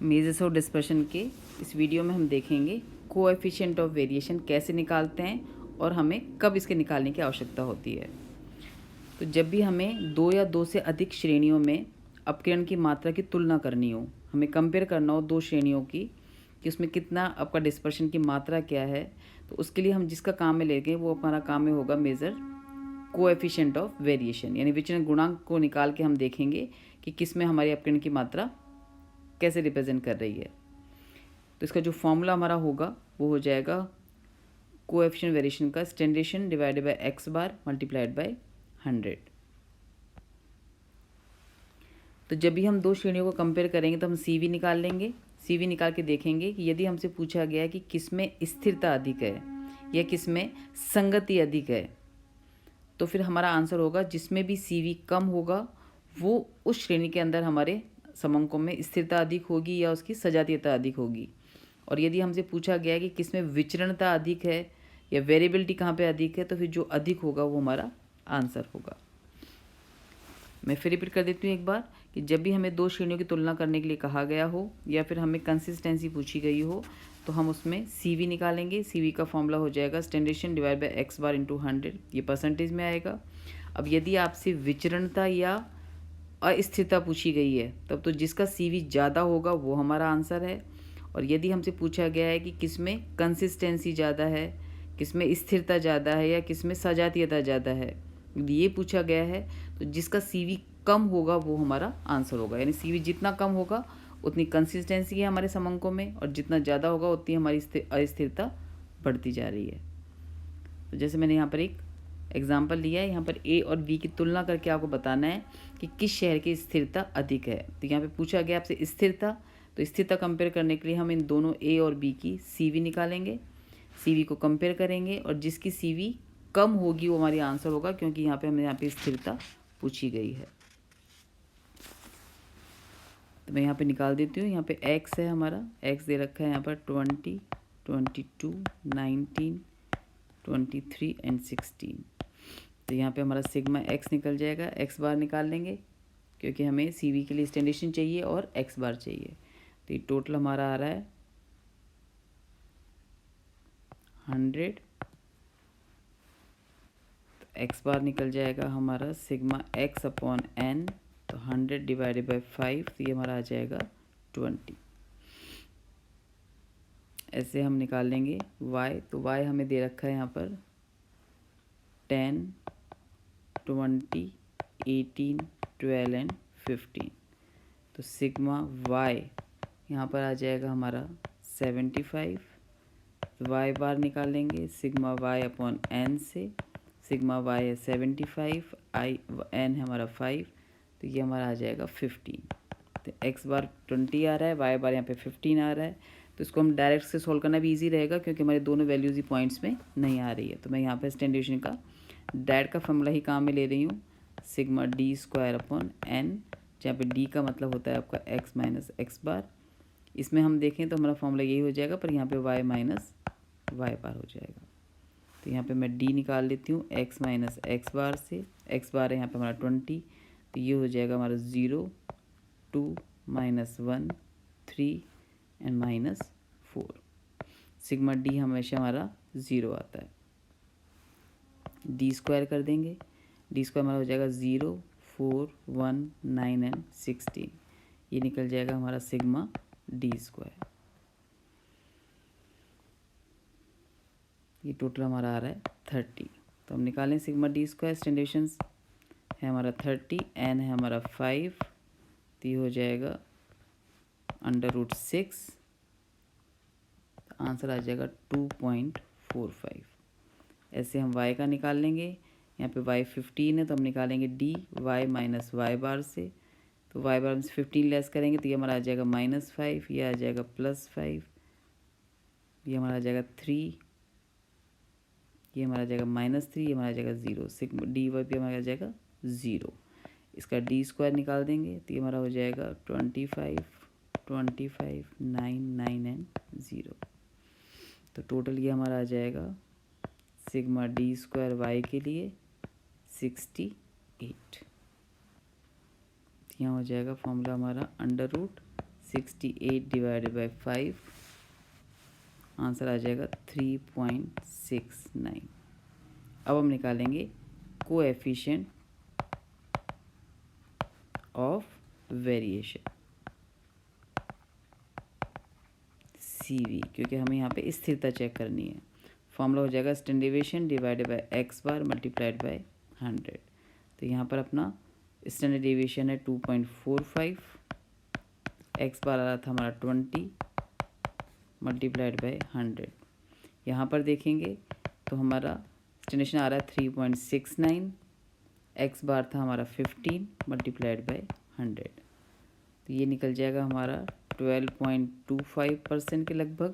Measures of dispersion के इस video में हम देखेंगे कोएफिशिएंट ऑफ वेरिएशन कैसे निकालते हैं और हमें कब इसके निकालने की आवश्यकता होती है। तो जब भी हमें दो या दो से अधिक श्रेणियों में अपकिरण की मात्रा की तुलना करनी हो, हमें कंपेयर करना हो दो श्रेणियों की कि उसमें कितना आपका डिस्पर्शन की मात्रा क्या है, तो उसके लिए हम जिसका काम में लेंगे वो हमारा काम में होगा मेज़र कोएफिशिएंट ऑफ वेरिएशन, यानी विचलन गुणांक को निकाल के हम देखेंगे कि किस में हमारी अपकिरण की मात्रा कैसे रिप्रेजेंट कर रही है। तो इसका जो फॉर्मूला हमारा होगा वो हो जाएगा कोएफिशिएंट वेरिएशन का standard divided by x bar multiplied by 100। तो जब भी हम दो श्रेणियों को कंपेयर करेंगे तो हम CV निकाल लेंगे। CV निकाल के देखेंगे कि यदि हमसे पूछा गया है कि किस में स्थिरता अधिक है या किस में संगति अधिक है, तो फिर हमारा आंसर होगा जिसमें भी CV कम होगा वो उस श्रेणी के अंदर हमारे समंकों में स्थिरता अधिक होगी या उसकी सजातीयता अधिक होगी। और यदि हमसे पूछा गया है कि किस में विचरणता अधिक है या वेरिएबिलिटी कहाँ पे अधिक है, तो फिर जो अधिक होगा वो हमारा आंसर होगा। मैं फिर रिपीट कर देती हूँ एक बार कि जब भी हमें दो श्रेणियों की तुलना करने के लिए कहा गया हो या फिर हमें कंसिस्टेंसी पूछी गई हो, तो हम उसमें CV निकालेंगे। CV का फॉर्मूला हो जाएगा standard divide by x bar into 100, ये परसेंटेज में आएगा। अब यदि आपसे विचरणता या अस्थिरता पूछी गई है तब तो जिसका CV ज़्यादा होगा वो हमारा आंसर है। और यदि हमसे पूछा गया है कि किस में कंसिस्टेंसी ज़्यादा है, किस में स्थिरता ज़्यादा है या किस में सजातीयता ज़्यादा है, यदि ये पूछा गया है तो जिसका CV कम होगा वो हमारा आंसर होगा। यानी CV जितना कम होगा उतनी कंसिस्टेंसी है हमारे समंकों में, और जितना ज़्यादा होगा उतनी हमारी अस्थिरता बढ़ती जा रही है। तो जैसे मैंने यहाँ पर एक एग्जाम्पल लिया है, यहाँ पर A और B की तुलना करके आपको बताना है कि किस शहर की स्थिरता अधिक है। तो यहाँ पे पूछा गया आपसे स्थिरता, तो स्थिरता कंपेयर करने के लिए हम इन दोनों A और B की CV निकालेंगे, CV को कंपेयर करेंगे और जिसकी CV कम होगी वो हमारी आंसर होगा, क्योंकि यहाँ पे हमें यहाँ पे स्थिरता पूछी गई है। तो मैं यहाँ पे निकाल देती हूँ। यहाँ पे x है हमारा, x दे रखा है यहाँ पर 20, 22, 19, 23 एंड 16। तो यहाँ पे हमारा सिग्मा x निकल जाएगा। x बार निकाल लेंगे क्योंकि हमें CV के लिए स्टैंडर्ड चाहिए और x बार चाहिए। तो ये टोटल हमारा आ रहा है 100। तो x बार निकल जाएगा हमारा सिग्मा x अपॉन n, तो 100 डिवाइडेड बाई 5, तो ये हमारा आ जाएगा 20। ऐसे हम निकाल लेंगे y। तो y हमें दे रखा है यहाँ पर 10, 20, 18, 12 एंड 15। तो सिग्मा y यहाँ पर आ जाएगा हमारा 75। y बार निकालेंगे सिग्मा y अपॉन n से। सिग्मा y है 75, n है हमारा 5, तो ये हमारा आ जाएगा 15। तो x बार 20 आ रहा है, y बार यहाँ पे 15 आ रहा है। तो इसको हम डायरेक्ट से सॉल्व करना भी इजी रहेगा क्योंकि हमारे दोनों वैल्यूज़ ही पॉइंट्स में नहीं आ रही है। तो मैं यहाँ पे स्टैंडर्ड का डायरेक्ट का फॉर्मूला ही काम में ले रही हूँ, sigma d square upon n, जहाँ पे d का मतलब होता है आपका x माइनस एक्स बार। इसमें हम देखें तो हमारा फॉर्मूला यही हो जाएगा, पर यहाँ पे y माइनस वाई बार हो जाएगा। तो यहाँ पे मैं d निकाल लेती हूँ x माइनस एक्स बार से। x बार है यहाँ पे हमारा 20, तो ये हो जाएगा हमारा 0, 2, -1, 3 एंड -4। सिग्मा d हमेशा हमारा 0 आता है। d स्क्वायर कर देंगे, d स्क्वायर हमारा हो जाएगा 0, 4, 1, 9 एंड 16। ये निकल जाएगा हमारा सिग्मा d स्क्वायर। ये टोटल हमारा आ रहा है 30। तो हम निकालें सिग्मा d स्क्वायर। स्टैंडर्ड है हमारा 30, n है हमारा 5, तो ये हो जाएगा √6। आंसर आ जाएगा 2.45। ऐसे हम y का निकाल लेंगे। यहाँ पे y 15 है तो हम निकालेंगे d y माइनस वाई बार से। तो y बार से 15 लेस करेंगे तो ये हमारा आ जाएगा -5, ये आ जाएगा +5, ये हमारा आ जाएगा 3, ये हमारा आ जाएगा -3, ये हमारा आ जाएगा 0। सिग्मा dy पे हमारा आ जाएगा 0। इसका d स्क्वायर निकाल देंगे तो ये हमारा हो जाएगा 25, 25, 9, 9 एंड 0। तो टोटल ये हमारा आ जाएगा सिग्मा d स्क्वायर y के लिए 68। यहाँ हो जाएगा फॉर्मूला हमारा √6 68 डिवाइडेड बाई 5, आंसर आ जाएगा 3.69। अब हम निकालेंगे कोएफिशिएंट ऑफ वेरिएशन CV, क्योंकि हमें यहाँ पे स्थिरता चेक करनी है। फॉर्मूला हो जाएगा standard deviation divided by x bar multiplied by 100। तो यहाँ पर अपना स्टैंडर्ड डेविएशन है 2.45, x बार आ रहा था हमारा 20 मल्टीप्लाइड बाय 100। यहाँ पर देखेंगे तो हमारा स्टैंडर्ड आ रहा है 3.69, x बार था हमारा 15 मल्टीप्लाइड बाय 100। तो ये निकल जाएगा हमारा 12.25% के लगभग,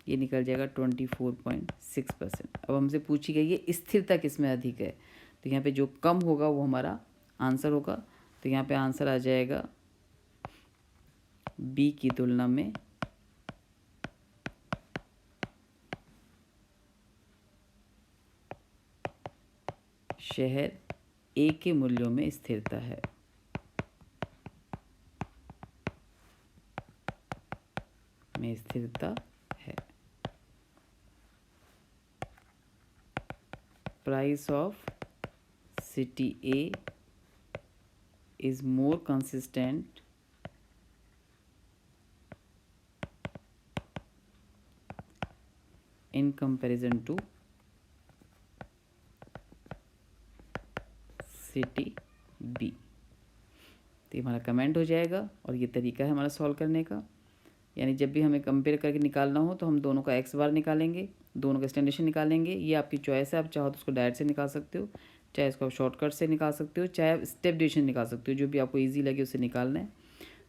ये निकल जाएगा 24.6%। अब हमसे पूछी गई है स्थिरता किस में अधिक है, तो यहाँ पे जो कम होगा वो हमारा आंसर होगा। तो यहाँ पे आंसर आ जाएगा बी की तुलना में शहर ए के मूल्यों में स्थिरता है। में स्थिरता है। Price of city A is more consistent in comparison to city B. तो ये हमारा कमेंट हो जाएगा और ये तरीका है हमारा सॉल्व करने का। यानी जब भी हमें कंपेयर करके निकालना हो तो हम दोनों का एक्स बार निकालेंगे, दोनों का स्टैंडर्ड निकालेंगे। ये आपकी चॉइस है, आप चाहो तो उसको डायरेक्ट से निकाल सकते हो, चाहे इसको शॉर्टकट से निकाल सकते हो, चाहे स्टेप डिवीजन निकाल सकते हो, जो भी आपको ईजी लगे उसे निकालना है।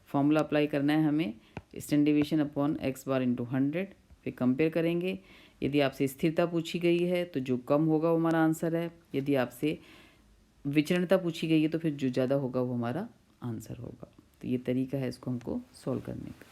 फॉर्मूला अप्लाई करना है हमें standard division upon x bar into 100। फिर कंपेयर करेंगे। यदि आपसे स्थिरता पूछी गई है तो जो कम होगा वो हमारा आंसर है। यदि आपसे विचरणता पूछी गई है तो फिर जो ज़्यादा होगा वो हमारा आंसर होगा। तो ये तरीका है इसको हमको सॉल्व करने का।